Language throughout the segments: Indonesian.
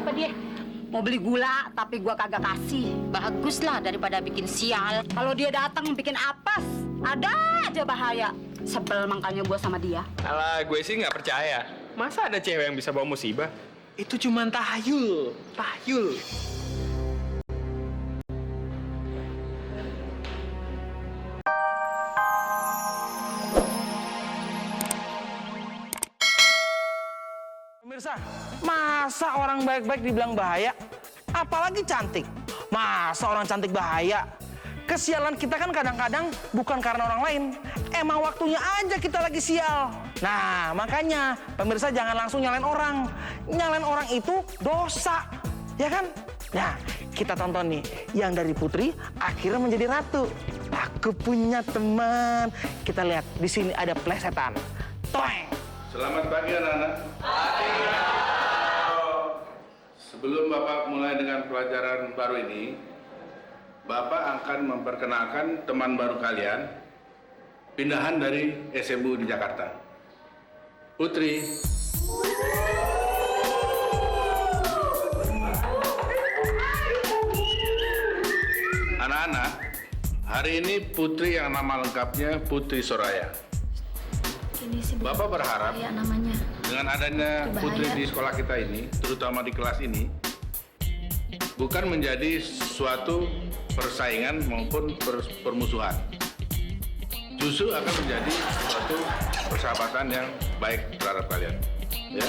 apa dia? Mau beli gula, tapi gua kagak kasih. Baguslah daripada bikin sial. Kalau dia datang bikin apes, ada aja bahaya. Sebel makanya gua sama dia. Alah, gue sih nggak percaya. Masa ada cewek yang bisa bawa musibah? Itu cuma tahayul, tahayul. Pemirsa, masa orang baik-baik dibilang bahaya? Apalagi cantik. Masa orang cantik bahaya? Kesialan kita kan kadang-kadang bukan karena orang lain. Emang waktunya aja kita lagi sial. Nah, makanya pemirsa jangan langsung nyalain orang. Nyalain orang itu dosa. Ya kan? Nah, kita tonton nih. Yang dari putri akhirnya menjadi ratu. Aku punya teman. Kita lihat di sini ada plesetan. Toeng. Selamat pagi anak-anak. Sebelum Bapak mulai dengan pelajaran baru ini, Bapak akan memperkenalkan teman baru kalian, pindahan dari SMU di Jakarta. Putri. Anak-anak, hari ini Putri yang nama lengkapnya Putri Soraya. Ini sih Bapak berharap namanya. dengan adanya Berbahaya. Putri di sekolah kita ini, terutama di kelas ini, bukan menjadi suatu persaingan maupun permusuhan. Justru akan menjadi suatu persahabatan yang baik terhadap kalian. Ya.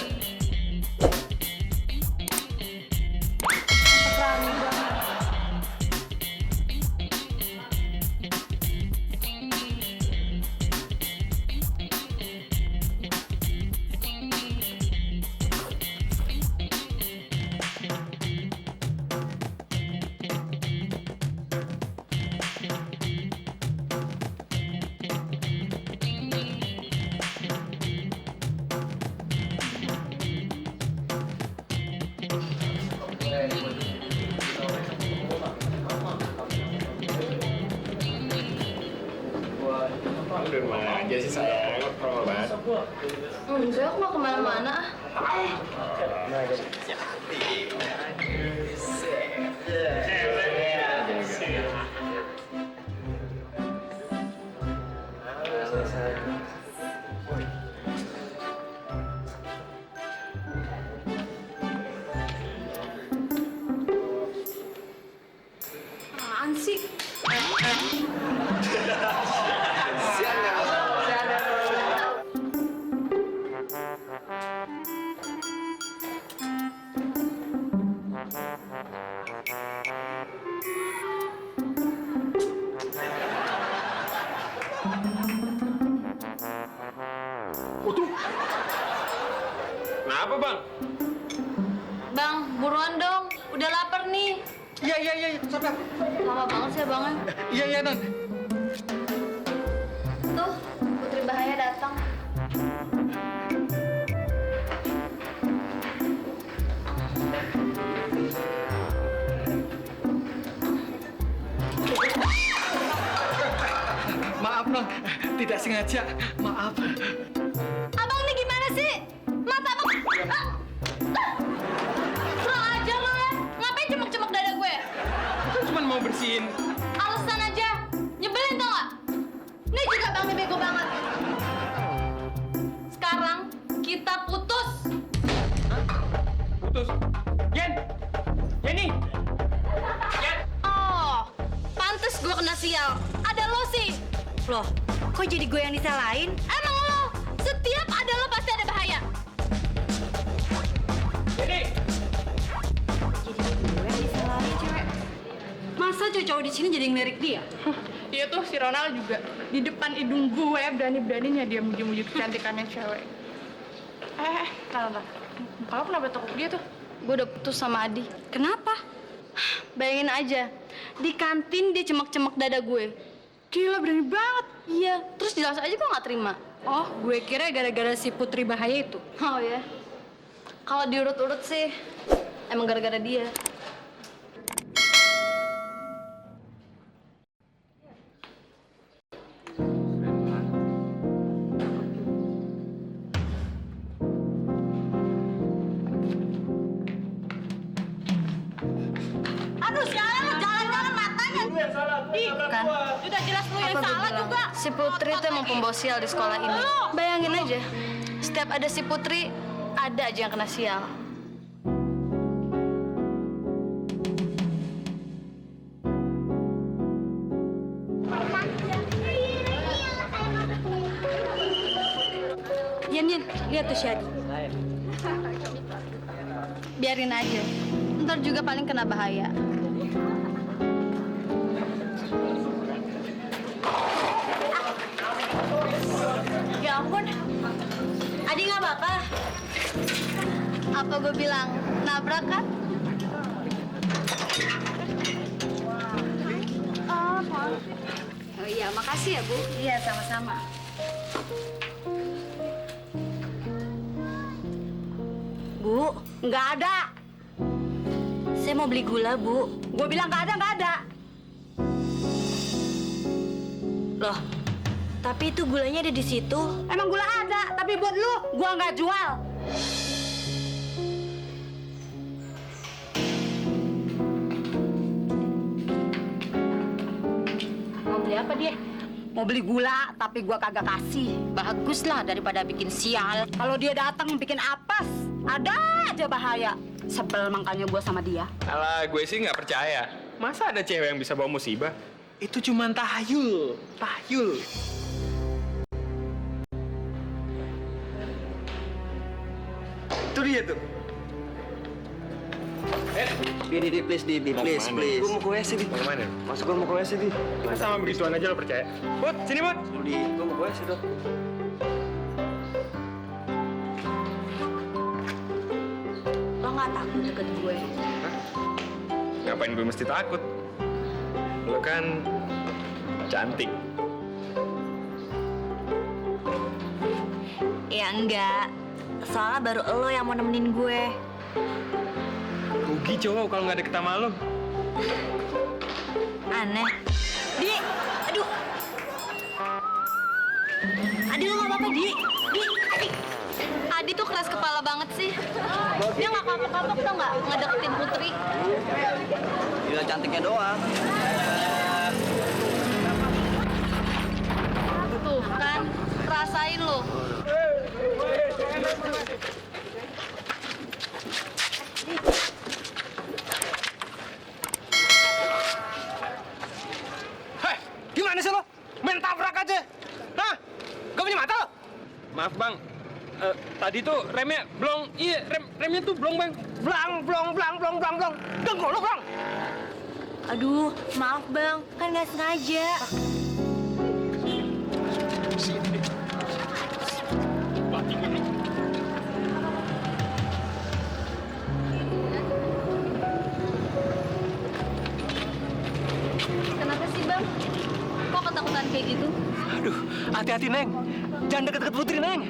Udah mana aja sih sayang, promo banget. Enggak, aku mau kemana-mana. Apaan sih? Kenapa bang? Bang, buruan dong. Udah lapar nih. Iya, sabar. Lama banget sih abangnya. Iya, non. Tuh, Putri Bahaya datang. Maaf, non. Tidak sengaja. Maaf. Abang nih gimana sih? Mata abang... Kurang ajar lo ya. Ngapain cemek-cemek dada gue? Aku cuma mau bersihin. Alasan aja. Nyebelin tau gak? Ini juga bang nih bego banget. Sekarang kita putus. Putus. Jen! Jenny! Jen! Oh, pantes gue kena sial. Ada lo sih. Loh, kok jadi gue yang disalahin? Emang lo, setiap ada lo pasti ada bahaya. Jenny! Gue yang disalahin, cewek. Masa cowok di sini jadi ngelirik dia? Dia tuh si Ronald juga di depan hidung gue berani-beraninya dia muji-muji kecantikannya cewek. Kenapa? Kalau kenapa tekuk dia tuh? Gue udah putus sama Adi. Kenapa? Bayangin aja, di kantin dia cemek-cemek dada gue. Gila, berani banget. Iya, terus jelas aja gue nggak terima. Oh, gue kira gara-gara si Putri Bahaya itu. Oh ya, kalau diurut-urut sih, emang gara-gara dia. Kan? Udah jelas lu yang Apa gua salah bilang? juga. Si Putri itu emang pembawa sial di sekolah ini. Bayangin aja, setiap ada si Putri, ada aja yang kena sial. Yen, lihat tuh si Adi. Biarin aja, ntar juga paling kena bahaya. Ya ampun, Adi nggak apa-apa. Apa gue bilang nabrak kan? Oh iya, makasih ya Bu. Iya, sama-sama. Bu, nggak ada. Saya mau beli gula, Bu. Gue bilang nggak ada. Loh, tapi itu gulanya ada di situ. Emang gula ada, tapi buat lu, gua nggak jual. Mau beli apa dia? Mau beli gula, tapi gua kagak kasih. Bagus lah daripada bikin sial. Kalau dia datang bikin apes, ada aja bahaya. Sebel makanya gua sama dia. Alah, gue sih nggak percaya. Masa ada cewek yang bisa bawa musibah? Itu cuma tahayul. Itu dia tuh. Di, please, Mau please, kemana? please. Gue mau ke WC, Di. Mau kemana? Masuk gue mau ke WC, Di. Masa sama begituan aja lo percaya? Bud, sini Bud. Di, gue mau ke WC, Dok. Lo nggak takut deket gue? Ngapain gue mesti takut? Lo kan cantik. Ya enggak. Soalnya baru lo yang mau nemenin gue. Rugi cowok kalau nggak deket sama lo. Aneh. Di, aduh. Adi lo nggak apa-apa, Di. Adi. Adi tuh keras kepala banget sih. Dia nggak kapok-kapok tau nggak ngedeketin Putri. Gila cantiknya doang. Tuh kan, rasain lo. Hei, gimana sih lo? Main tabrak aja. Hah? Gak punya mata lo? Maaf bang, tadi tuh remnya blong. Iya, remnya tuh blong bang. Blong. Dengkul lo, Bang. Aduh, maaf bang, kan nggak sengaja. Kenapa sih bang? Kok ketakutan kayak gitu? Aduh, hati-hati, Neng. Jangan deket-deket Putri, Neng.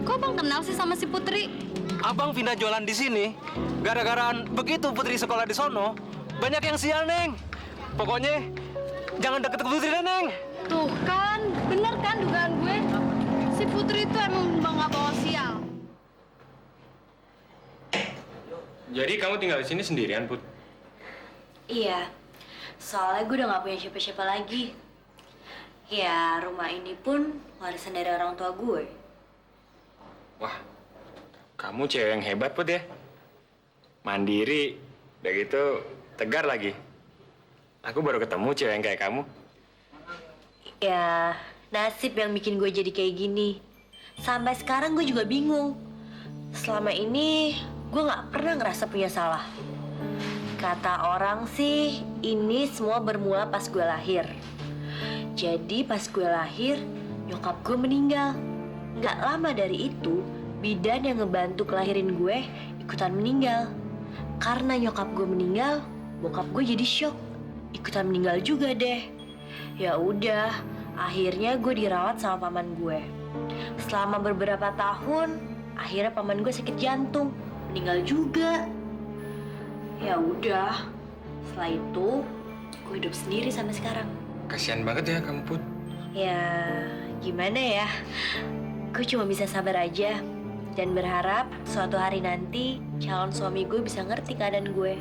Kok bang kenal sih sama si Putri? Abang pindah jualan di sini. Gara-gara begitu Putri sekolah di sono, banyak yang sial, Neng. Pokoknya, jangan deket-deket Putri, deh, Neng. Tuh kan, bener kan dugaan gue? Si Putri itu emang nggak bawa sial. Jadi kamu tinggal di sini sendirian, Put? Iya, soalnya gue udah gak punya siapa-siapa lagi. Ya, rumah ini pun warisan dari orang tua gue. Wah, kamu cewek yang hebat, Put ya. Mandiri, udah gitu tegar lagi. Aku baru ketemu cewek yang kayak kamu. Ya, nasib yang bikin gue jadi kayak gini. Sampai sekarang gue juga bingung. Selama ini gue gak pernah ngerasa punya salah. Kata orang sih, ini semua bermula pas gue lahir. Jadi pas gue lahir, nyokap gue meninggal. Gak lama dari itu, bidan yang ngebantu kelahirin gue ikutan meninggal. Karena nyokap gue meninggal, bokap gue jadi syok. Ikutan meninggal juga deh. Ya udah, akhirnya gue dirawat sama paman gue. Selama beberapa tahun, akhirnya paman gue sakit jantung, meninggal juga. Ya udah, setelah itu gue hidup sendiri sampai sekarang. Kasian banget ya kamu, Put. Ya, gimana ya? Gue cuma bisa sabar aja dan berharap suatu hari nanti calon suami gue bisa ngerti keadaan gue.